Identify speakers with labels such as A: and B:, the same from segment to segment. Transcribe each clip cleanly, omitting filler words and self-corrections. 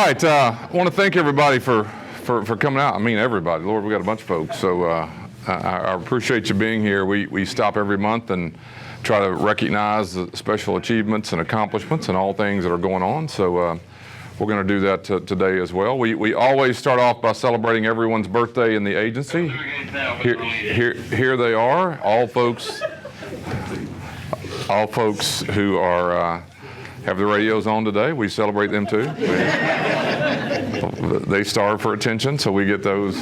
A: All right, I want to thank everybody for coming out. I mean everybody. Lord, we got a bunch of folks, so I appreciate you being here. We stop every month and try to recognize the special achievements and accomplishments and all things that are going on. So we're going to do that today as well. We always start off by celebrating everyone's birthday in the agency. Here they are, all folks who are have the radios on today. We celebrate them too. They starve for attention, so we get those.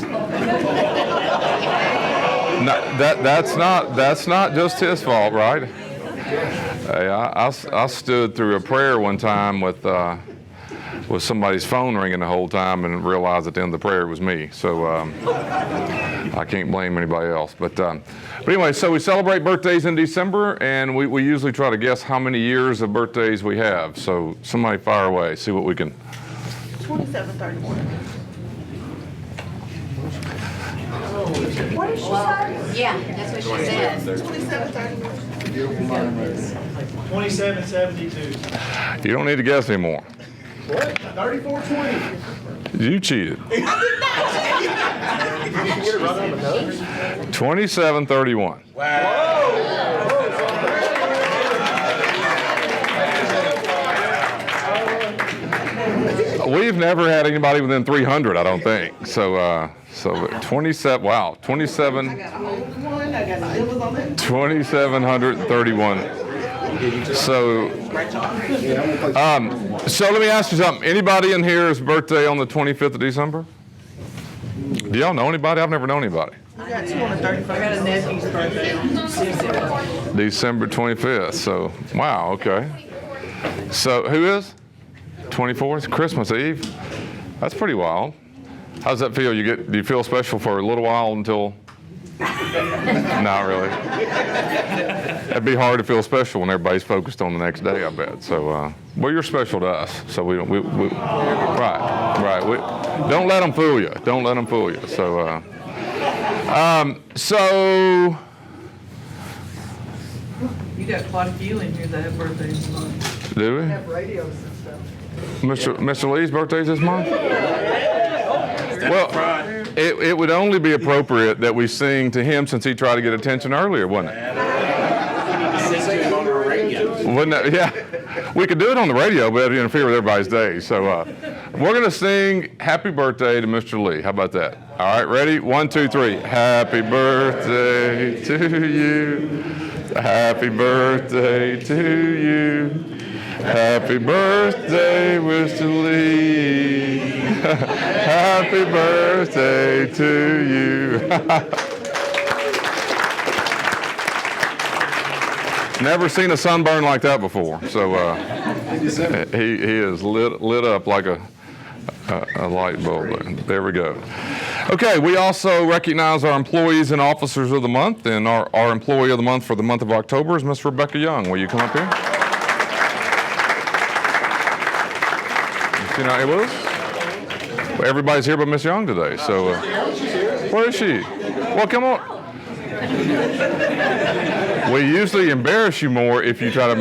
A: That's not just his fault, right? Hey, I stood through a prayer one time with somebody's phone ringing the whole time and realized at the end of the prayer it was me. So I can't blame anybody else. But anyway, so we celebrate birthdays in December, and we usually try to guess how many years of birthdays we have. So somebody fire away, see what we can.
B: 2731. What did she say?
C: Yeah, that's what she said.
B: 2731.
D: 2772.
A: You don't need to guess anymore.
D: What? 3420.
A: You cheated. 2731. We've never had anybody within 300, I don't think. So 27. Wow, 27.
B: I got a whole one. I got it was on there.
A: 2,731. So let me ask you something. Anybody in here's birthday on the 25th of December? Do y'all know anybody? I've never known anybody.
B: I got 235. I got a nephew's birthday on
A: December 25th. So, wow, okay. So, who is? 24th, Christmas Eve. That's pretty wild. How does that feel? Do you feel special for a little while until? Not really. It'd be hard to feel special when everybody's focused on the next day, I bet. So, well, you're special to us. So we right. Don't let them fool you. Don't let them fool you. So,
E: You got quite a few in here that have birthdays this month.
A: do we?
B: have radios and stuff.
A: Mr. Lee's birthday's this month? Well, it would only be appropriate that we sing to him since he tried to get attention earlier, wouldn't it? Wouldn't that, yeah. We could do it on the radio, but it'd interfere with everybody's day. So we're going to sing Happy Birthday to Mr. Lee. How about that? All right, ready? 1, 2, 3. Happy birthday to you. Happy birthday to you. Happy birthday, Mr. Lee. Happy birthday to you. Never seen a sunburn like that before. So he is lit up like a light bulb. There we go. Okay, we also recognize our employees and officers of the month, and our employee of the month for the month of October is Miss Rebecca Young. Will you come up here? You know, it was. Well, everybody's here but Miss Young today. So, where is she? Well, come on. We usually embarrass you more if you try to.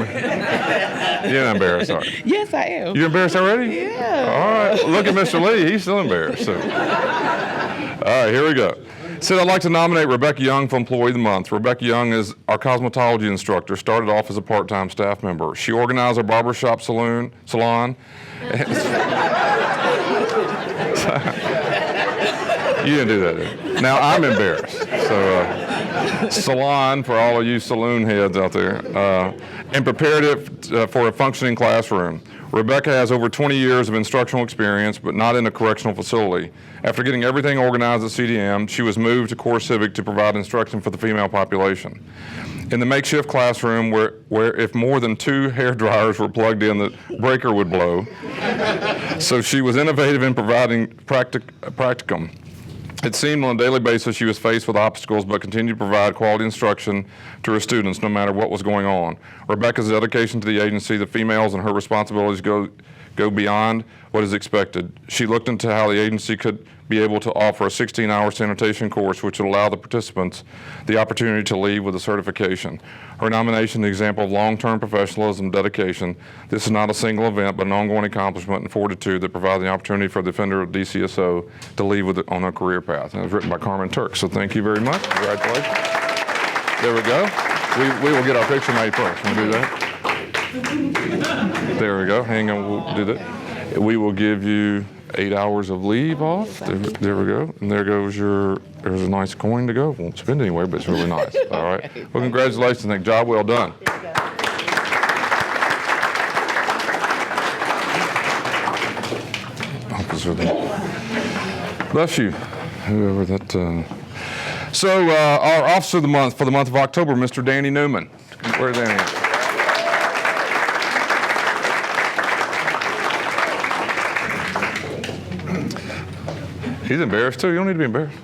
A: You're not embarrassed, are you?
B: Yes, I am.
A: You embarrassed already?
B: Yeah.
A: All right. Look at Mr. Lee. He's still embarrassed. So. All right, here we go. Said I'd like to nominate Rebecca Young for Employee of the Month. Rebecca Young is our cosmetology instructor, started off as a part-time staff member. She organized our barbershop salon. You didn't do that, did you? Now I'm embarrassed. So, salon for all of you saloon heads out there, and prepared it for a functioning classroom. Rebecca has over 20 years of instructional experience, but not in a correctional facility. After getting everything organized at CDM, she was moved to Core Civic to provide instruction for the female population. In the makeshift classroom, where if more than 2 hair dryers were plugged in, the breaker would blow. So she was innovative in providing practicum. It seemed on a daily basis she was faced with obstacles, but continued to provide quality instruction to her students no matter what was going on. Rebecca's dedication to the agency, the females, and her responsibilities go beyond what is expected. She looked into how the agency could be able to offer a 16-hour sanitation course which would allow the participants the opportunity to leave with a certification. Her nomination is an example of long-term professionalism and dedication. This is not a single event, but an ongoing accomplishment and fortitude that provide the opportunity for the offender of DCSO to leave on a career path. And it was written by Carmen Turk, so thank you very much. Congratulations. There we go. We will get our picture made first. Want to do that? There we go. Hang on, we'll do that. We will give you 8 hours of leave off. There we go. And there goes there's a nice coin to go. Won't spend anywhere, but it's really nice. All right. Well, congratulations. Nick. Job well done. Officer, bless you. Whoever that. So our Officer of the Month for the month of October, Mr. Danny Newman. Where's Danny at? He's embarrassed too. You don't need to be embarrassed.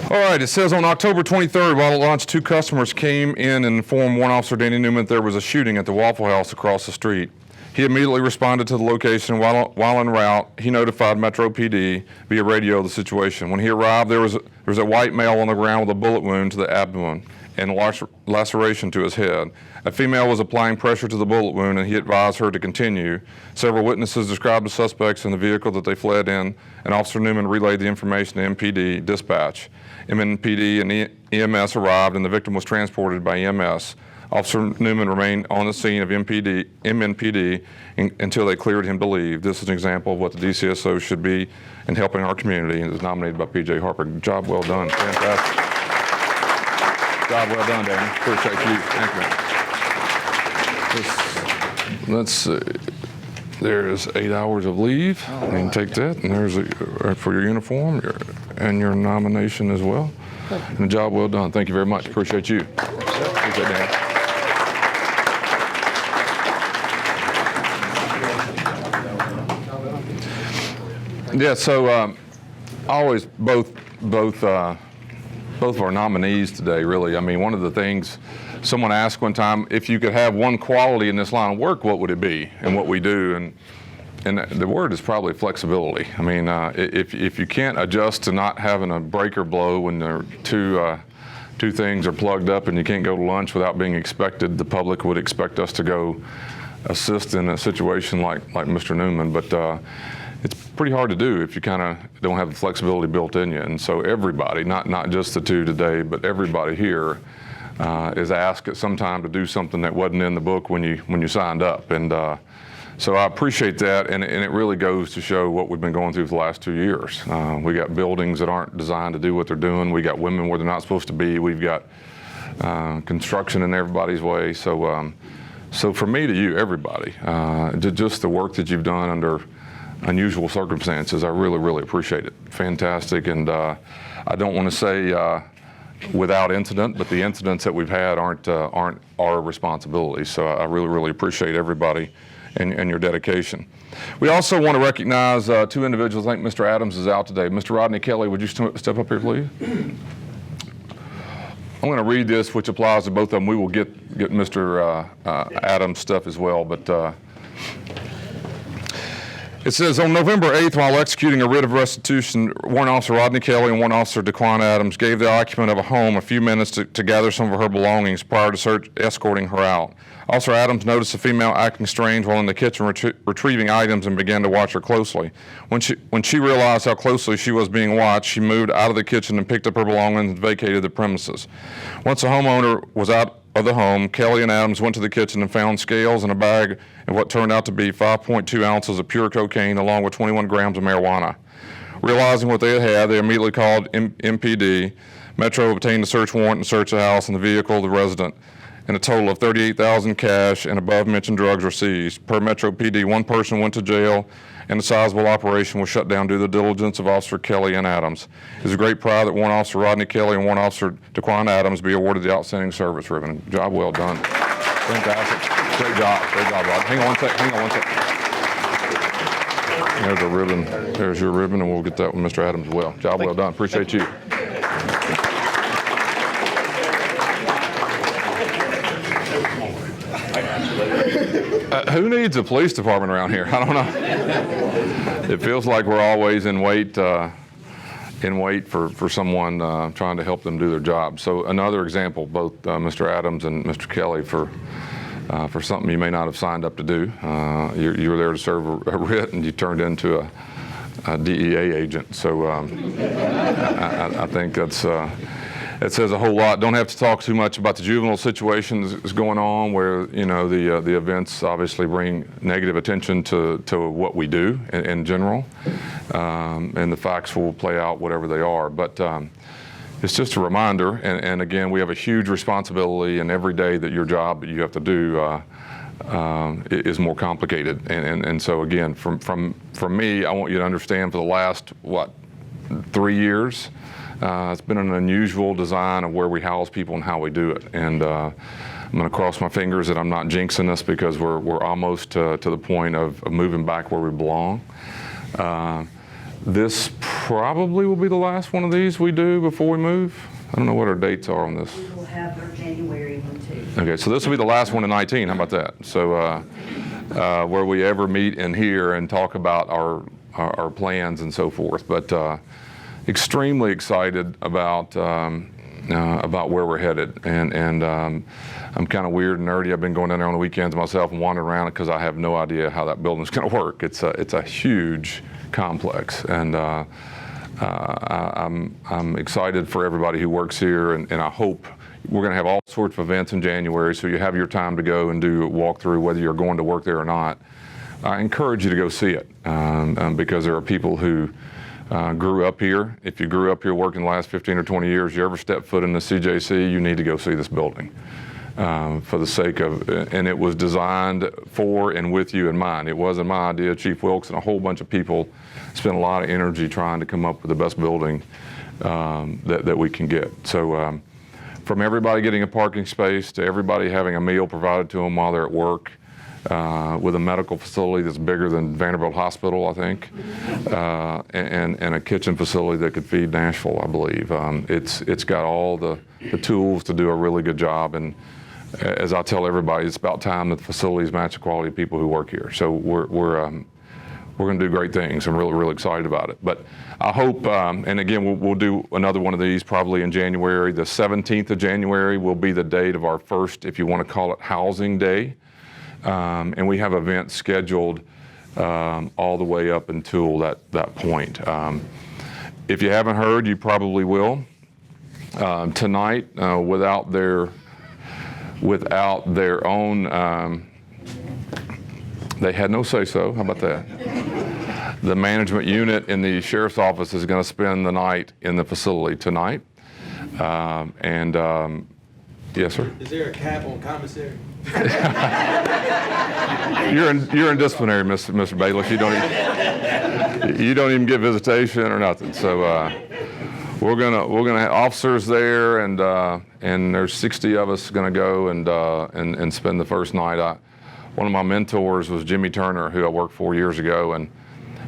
A: All right, it says on October 23rd, while at lunch, 2 customers came in and informed one Officer Danny Newman there was a shooting at the Waffle House across the street. He immediately responded to the location. While en route, he notified Metro PD via radio of the situation. When he arrived, there was a white male on the ground with a bullet wound to the abdomen and laceration to his head. A female was applying pressure to the bullet wound, and he advised her to continue. Several witnesses described the suspects in the vehicle that they fled in, and Officer Newman relayed the information to MPD dispatch. MNPD and EMS arrived, and the victim was transported by EMS. Officer Newman remained on the scene of MNPD until they cleared him to leave. This is an example of what the DCSO should be in helping our community, and is nominated by PJ Harper. Job well done. Fantastic. Job well done, Danny. Appreciate you. Thank you. Let's see. There's 8 hours of leave. You can take that, and there's for your uniform and your nomination as well. And a job well done. Thank you very much. Appreciate you. Appreciate that. Yeah, so always both of our nominees today, really. I mean, one of the things someone asked one time, if you could have one quality in this line of work, what would it be? And what we do, and the word is probably flexibility. I mean, if you can't adjust to not having a breaker blow when there are two things are plugged up and you can't go to lunch without being expected, the public would expect us to go assist in a situation like Mr. Newman, but it's pretty hard to do if you kind of don't have the flexibility built in you. And so everybody, not just the 2 today, but everybody here is asked at some time to do something that wasn't in the book when you signed up. And so I appreciate that, and it really goes to show what we've been going through for the last 2 years. We got buildings that aren't designed to do what they're doing. We got women where they're not supposed to be. We've got construction in everybody's way. So for me to you, everybody, just the work that you've done under unusual circumstances, I really, really appreciate it. Fantastic, and I don't want to say without incident, but the incidents that we've had aren't our responsibility. So I really, really appreciate everybody and your dedication. We also want to recognize 2 individuals. I think Mr. Adams is out today. Mr. Rodney Kelly, would you step up here, please? I'm going to read this, which applies to both of them. We will get Mr. Adams' stuff as well, but it says, on November 8th, while executing a writ of restitution, Warrant Officer Rodney Kelly and Warrant Officer DeQuan Adams gave the occupant of a home a few minutes to gather some of her belongings prior to escorting her out. Officer Adams noticed a female acting strange while in the kitchen retrieving items and began to watch her closely. When she realized how closely she was being watched, she moved out of the kitchen and picked up her belongings and vacated the premises. Once the homeowner was out of the home, Kelly and Adams went to the kitchen and found scales and a bag of what turned out to be 5.2 ounces of pure cocaine along with 21 grams of marijuana. Realizing what they had, they immediately called MPD. Metro obtained a search warrant and searched the house and the vehicle of the resident. And a total of $38,000 cash and above-mentioned drugs were seized. Per Metro PD, 1 person went to jail, and the sizable operation was shut down due to the diligence of Officer Kelly and Adams. It is a great pride that Warrant Officer Rodney Kelly and Warrant Officer DeQuan Adams be awarded the Outstanding Service Ribbon. Job well done. Fantastic. Great job. Great job, Rod. Hang on one second. There's a ribbon. There's your ribbon, and we'll get that one, Mr. Adams, as well. Job well done. Appreciate you. Who needs a police department around here? I don't know. It feels like we're always in wait for someone trying to help them do their job. So another example, both Mr. Adams and Mr. Kelly, for something you may not have signed up to do. You were there to serve a writ, and you turned into a DEA agent. So I think it says a whole lot. Don't have to talk too much about the juvenile situation that's going on, where the events obviously bring negative attention to what we do in general, and the facts will play out whatever they are. But it's just a reminder, and again, we have a huge responsibility, and every day that your job that you have to do is more complicated. And so again, from me, I want you to understand, for the last 3 years, it's been an unusual design of where we house people and how we do it. And I'm going to cross my fingers that I'm not jinxing this, because we're almost to the point of moving back where we belong. This probably will be the last one of these we do before we move. I don't know what our dates are on this.
C: We'll have our January one too.
A: Okay, so this will be the last one in 19. How about that? So where we ever meet in here and talk about our plans and so forth. But extremely excited about where we're headed. And I'm kind of weird and nerdy. I've been going down there on the weekends myself and wandering around it, because I have no idea how that building's going to work. It's a huge complex, and I'm excited for everybody who works here, and I hope we're going to have all sorts of events in January, so you have your time to go and do a walkthrough, whether you're going to work there or not. I encourage you to go see it, because there are people who grew up here. If you grew up here working the last 15 or 20 years, you ever step foot in the CJC, you need to go see this building. For the sake of, and it was designed for and with you in mind. It wasn't my idea. Chief Wilkes and a whole bunch of people spent a lot of energy trying to come up with the best building that we can get. So from everybody getting a parking space to everybody having a meal provided to them while they're at work, with a medical facility that's bigger than Vanderbilt Hospital, I think, and a kitchen facility that could feed Nashville, I believe. It's got all the tools to do a really good job, and as I tell everybody, it's about time that the facilities match the quality of people who work here. So we're going to do great things. I'm really, really excited about it. But I hope, and again, we'll do another one of these probably in January. The 17th of January will be the date of our first, if you want to call it, housing day. And we have events scheduled all the way up until that point. If you haven't heard, you probably will. Tonight, without their own, they had no say-so. How about that? The management unit in the sheriff's office is going to spend the night in the facility tonight. Yes, sir.
D: Is there a cap on commissary?
A: You're in disciplinary, Mr. Bailiff. You don't even get visitation or nothing. So we're gonna have officers there, and there's 60 of us gonna go and spend the first night. One of my mentors was Jimmy Turner, who I worked for years ago, and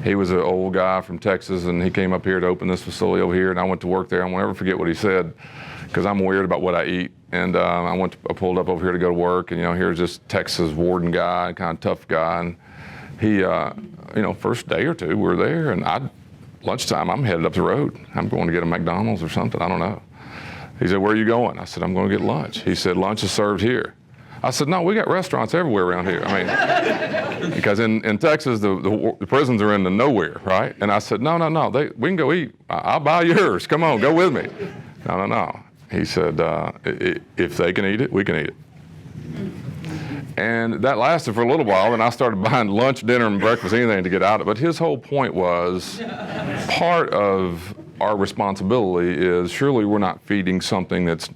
A: he was an old guy from Texas, and he came up here to open this facility over here, and I went to work there. I won't ever forget what he said, because I'm weird about what I eat. And I pulled up over here to go to work, and here's this Texas warden guy, kind of tough guy, and he, first day or two we were there, and lunchtime I'm headed up the road. I'm going to get a McDonald's or something, I don't know. He said, "Where are you going?" I said, "I'm going to get lunch." He said, "Lunch is served here." I said, "No, we got restaurants everywhere around here." I mean, because in Texas the prisons are in the nowhere, right? And I said, "No, we can go eat. I'll buy yours. Come on, go with me." No. He said, if they can eat it, we can eat it. And that lasted for a little while, and I started buying lunch, dinner, and breakfast, anything to get out of it. But his whole point was, part of our responsibility is, surely we're not feeding something that's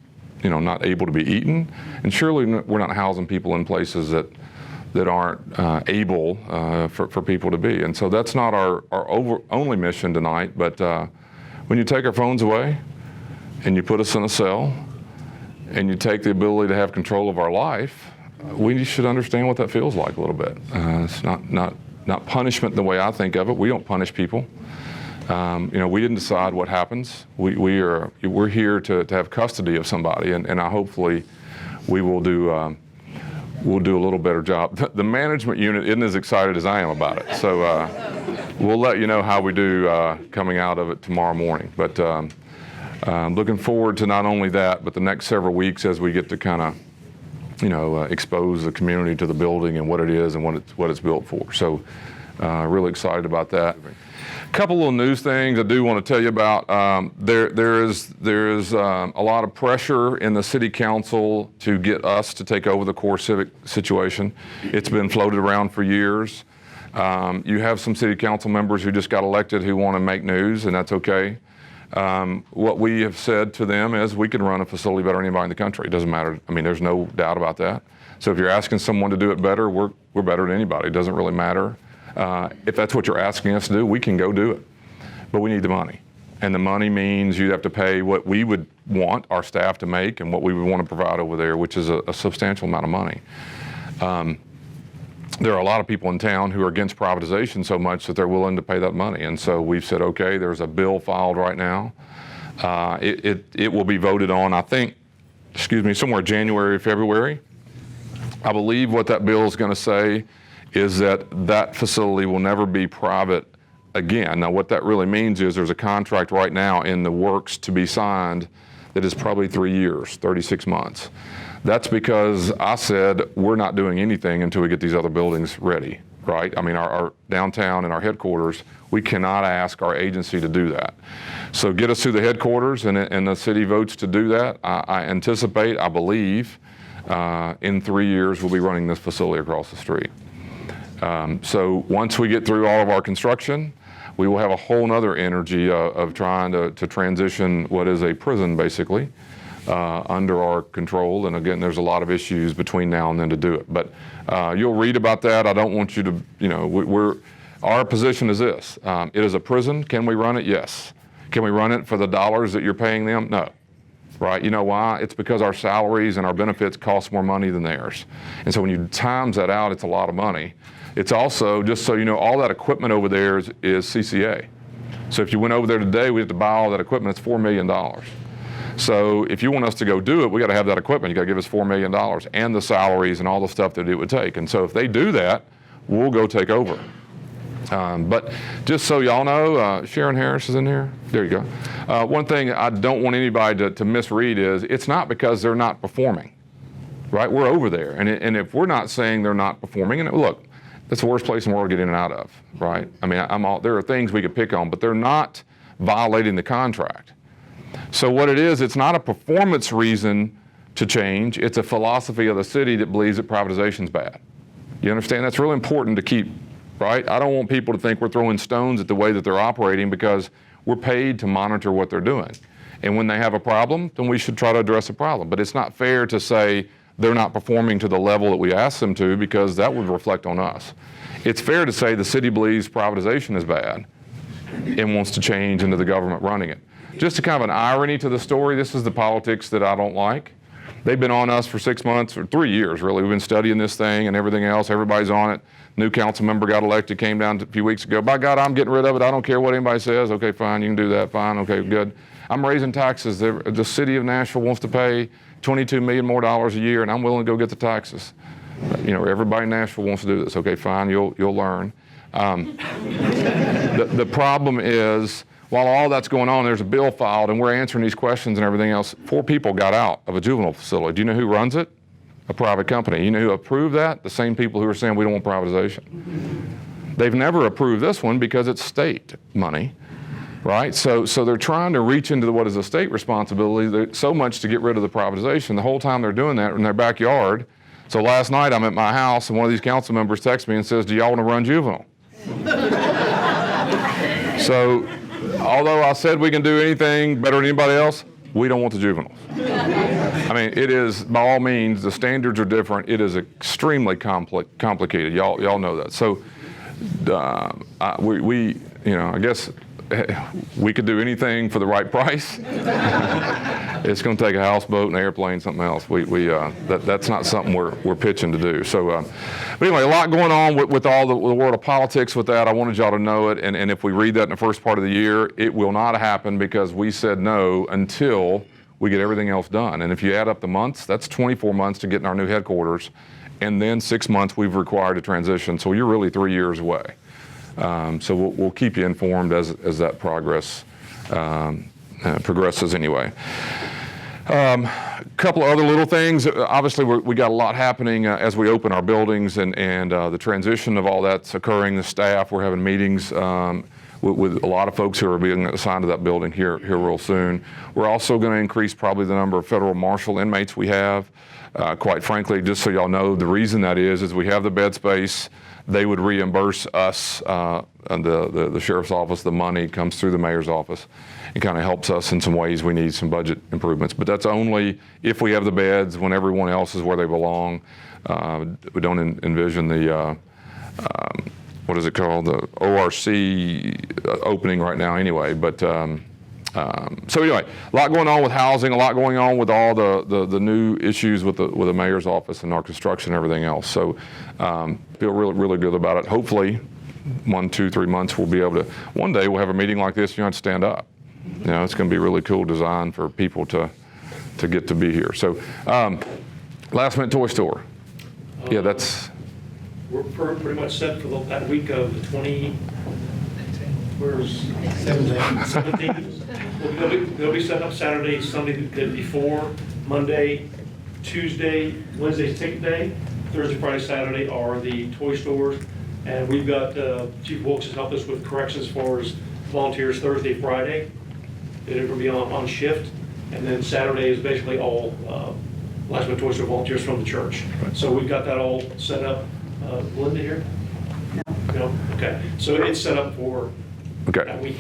A: not able to be eaten, and surely we're not housing people in places that aren't able for people to be. And so that's not our only mission tonight, but when you take our phones away, and you put us in a cell, and you take the ability to have control of our life, we should understand what that feels like a little bit. It's not punishment the way I think of it. We don't punish people. We didn't decide what happens. We're here to have custody of somebody, and hopefully we will do we'll do a little better job. The management unit isn't as excited as I am about it. So we'll let you know how we do coming out of it tomorrow morning. But looking forward to not only that, but the next several weeks as we get to kind of, expose the community to the building and what it is and what it's built for. So really excited about that. A couple little news things I do want to tell you about. There is a lot of pressure in the city council to get us to take over the core civic situation. It's been floated around for years. You have some city council members who just got elected who want to make news, and that's okay. What we have said to them is we can run a facility better than anybody in the country. It doesn't matter. I mean, there's no doubt about that. So if you're asking someone to do it better, we're better than anybody. It doesn't really matter. If that's what you're asking us to do, we can go do it. But we need the money. And the money means you have to pay what we would want our staff to make and what we would want to provide over there, which is a substantial amount of money. There are a lot of people in town who are against privatization so much that they're willing to pay that money. And so we've said, okay, there's a bill filed right now. It will be voted on, I think, somewhere January, February. I believe what that bill is going to say is that facility will never be private again. Now, what that really means is there's a contract right now in the works to be signed that is probably 3 years, 36 months. That's because I said we're not doing anything until we get these other buildings ready, right? I mean, our downtown and our headquarters, we cannot ask our agency to do that. So get us through the headquarters and the city votes to do that. I anticipate, I believe, in 3 years we'll be running this facility across the street. So once we get through all of our construction, we will have a whole nother energy of trying to transition what is a prison, basically, under our control. And again, there's a lot of issues between now and then to do it. But you'll read about that. I don't want you to, our position is this. It is a prison. Can we run it? Yes. Can we run it for the dollars that you're paying them? No. Right? You know why? It's because our salaries and our benefits cost more money than theirs. And so when you times that out, it's a lot of money. It's also, just so you know, all that equipment over there is CCA. So if you went over there today, we have to buy all that equipment. It's $4 million. So if you want us to go do it, we got to have that equipment. You got to give us $4 million and the salaries and all the stuff that it would take. And so if they do that, we'll go take over. But just so y'all know, Sharon Harris is in here. There you go. One thing I don't want anybody to misread is it's not because they're not performing, right? We're over there. And if we're not saying they're not performing, and look, that's the worst place in the world to get in and out of, right? I mean, there are things we could pick on, but they're not violating the contract. So what it is, it's not a performance reason to change. It's a philosophy of the city that believes that privatization's bad. You understand? That's really important to keep, right? I don't want people to think we're throwing stones at the way that they're operating because we're paid to monitor what they're doing. And when they have a problem, then we should try to address the problem. But it's not fair to say they're not performing to the level that we asked them to because that would reflect on us. It's fair to say the city believes privatization is bad and wants to change into the government running it. Just a kind of an irony to the story, this is the politics that I don't like. They've been on us for 6 months, or 3 years really. We've been studying this thing and everything else. Everybody's on it. New council member got elected, came down a few weeks ago. By God, I'm getting rid of it. I don't care what anybody says. Okay, fine, you can do that. Fine, okay, good. I'm raising taxes. The city of Nashville wants to pay $22 million more a year, and I'm willing to go get the taxes. Everybody in Nashville wants to do this. Okay, fine, you'll learn. The problem is, while all that's going on, there's a bill filed, and we're answering these questions and everything else. 4 people got out of a juvenile facility. Do you know who runs it? A private company. You know who approved that? The same people who are saying we don't want privatization. They've never approved this one because it's state money, right? So they're trying to reach into what is a state responsibility so much to get rid of the privatization. The whole time they're doing that in their backyard. So last night I'm at my house and one of these council members texts me and says, do y'all want to run juvenile? So although I said we can do anything better than anybody else, we don't want the juveniles. I mean, it is, by all means, the standards are different. It is extremely complicated. Y'all know that. So I guess we could do anything for the right price. It's going to take a houseboat, an airplane, something else. That's not something we're pitching to do. So, but anyway, a lot going on with all the world of politics with that. I wanted y'all to know it. And if we read that in the first part of the year, it will not happen because we said no until we get everything else done. And if you add up the months, that's 24 months to get in our new headquarters and then 6 months we've required a transition. So you're really 3 years away. So we'll keep you informed as that progresses anyway. Couple of other little things. Obviously, we got a lot happening as we open our buildings, and the transition of all that's occurring. The staff, we're having meetings with a lot of folks who are being assigned to that building here real soon. We're also going to increase probably the number of federal marshal inmates we have. Quite frankly, just so y'all know, the reason that is we have the bed space. They would reimburse us, and the sheriff's office, the money comes through the mayor's office. It kind of helps us in some ways. We need some budget improvements, but that's only if we have the beds when everyone else is where they belong. We don't envision the, what is it called, the ORC opening right now anyway, but so anyway, a lot going on with housing, a lot going on with all the new issues with the mayor's office and our construction and everything else. So feel really good about it. Hopefully 1, 2, 3 months we'll be able to, one day we'll have a meeting like this, you don't have to stand up. You know, it's going to be a really cool design for people to get to be here. So last minute toy store. Yeah, that's.
F: We're pretty much set for that week of the 20, where's 17th. They'll be set up Saturday, Sunday before, Monday, Tuesday, Wednesday's ticket day, Thursday, Friday, Saturday are the toy stores. And we've got Chief Wilkes has helped us with corrections as far as volunteers Thursday, Friday. They're going to be on shift. And then Saturday is basically all last minute toy store volunteers from the church. So we've got that all set up. Linda here? No. Okay. So it's set up for that week.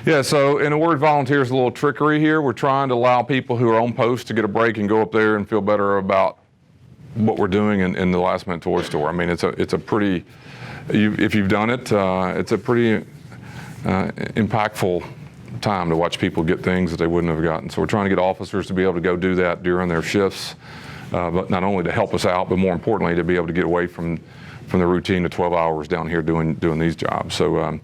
A: Yeah, so in the word volunteer is a little trickery here. We're trying to allow people who are on post to get a break and go up there and feel better about what we're doing in the last minute toy store. I mean, it's a pretty, if you've done it, it's a pretty impactful time to watch people get things that they wouldn't have gotten. So we're trying to get officers to be able to go do that during their shifts, but not only to help us out, but more importantly to be able to get away from the routine of 12 hours down here doing these jobs. So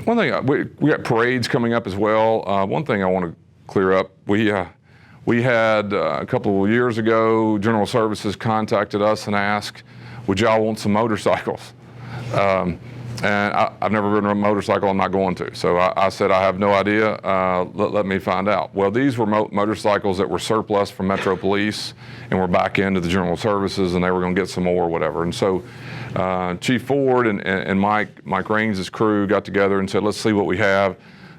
A: one thing, we got parades coming up as well. One thing I want to clear up, we had a couple of years ago, General Services contacted us and asked, would y'all want some motorcycles? And I've never ridden a motorcycle, I'm not going to. So I said, I have no idea, let me find out. Well, these were motorcycles that were surplus from Metro Police and were back into the General Services, and they were gonna get some more or whatever. And so Chief Ford and Mike Raines' crew got together and said, let's see what we have.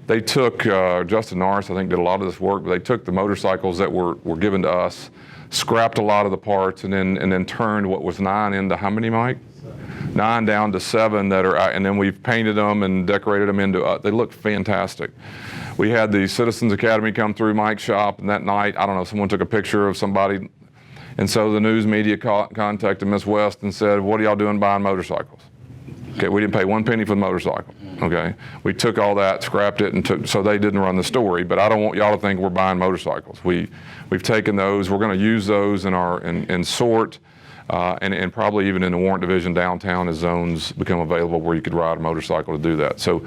A: They took, Justin Norris, I think, did a lot of this work, but they took the motorcycles that were given to us, scrapped a lot of the parts, and then turned what was 9 into how many, Mike? 9 down to 7 that are, and then we've painted them and decorated them into, they look fantastic. We had the Citizens Academy come through Mike's shop, and that night, I don't know, someone took a picture of somebody, and so the news media contacted Miss West and said, what are y'all doing buying motorcycles? Okay, we didn't pay 1 penny for the motorcycle, okay? We took all that, scrapped it, and took, so they didn't run the story, but I don't want y'all to think we're buying motorcycles. We've taken those, we're gonna use those in sort, and probably even in the warrant division downtown as zones become available where you could ride a motorcycle to do that. So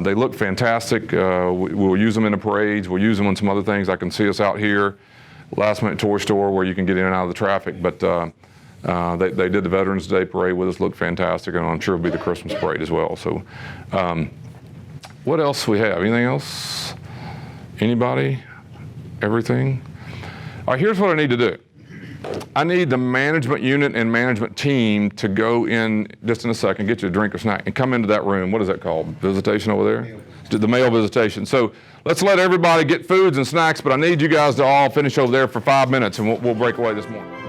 A: they look fantastic. We'll use them in the parades. We'll use them on some other things. I can see us out here, last minute toy store where you can get in and out of the traffic. But they did the Veterans Day parade with us, looked fantastic, and I'm sure it'll be the Christmas parade as well. So what else we have? Anything else? Anybody? Everything? All right, here's what I need to do. I need the management unit and management team to go in just in a second, get you a drink or snack, and come into that room. What is that called? Visitation over there? The male visitation. So let's let everybody get foods and snacks, but I need you guys to all finish over there for 5 minutes, and we'll break away this morning.